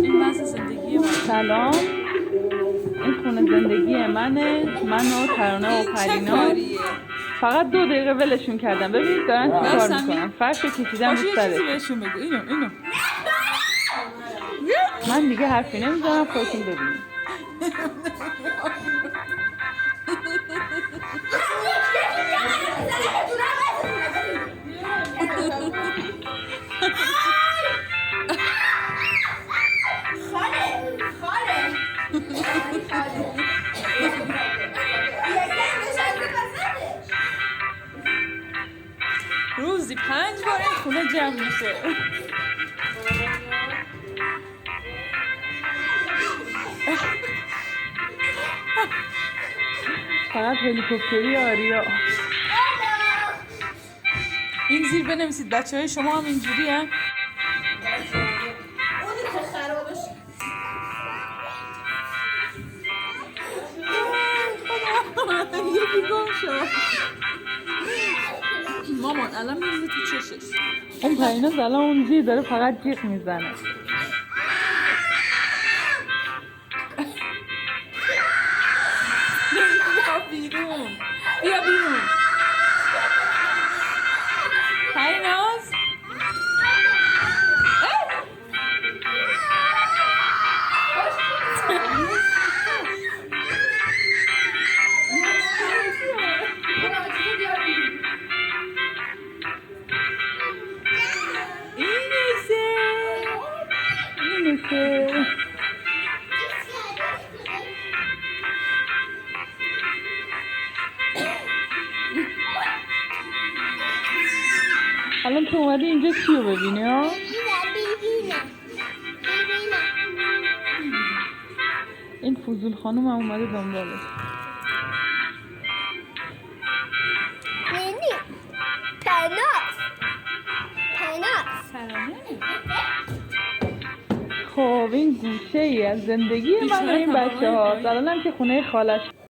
این وضع زندگی من. سلام، این خونه زندگی منه، من و ترانه و پرینا. فقط 2 دقیقه ولشون کردم. ببینید دارن چی کار میکنن. فرش کشیدم رو یه سرش. چیزی بهشون بگو. اینو من دیگه حرفی نمیزنم، خودتون ببینید. روزی 5 بار این خونه جمع میشه. فقط هلیکوپتری آریا. این زیر بنویسید بچه‌های شما هم اینجوری هم. یکی گم شد. مامان الان میریزه تو چشش. اون پرینا الان اون زیر داره فقط جیغ میزنه. بیا بیرون پریناز. اینشه الان تو اومدی اینجا چی رو ببینی ها؟ این فضول خانوم هم اومده دنبالش. خب این گوشه ای از زندگی من و این بچه ها. الان هم که خونه خالش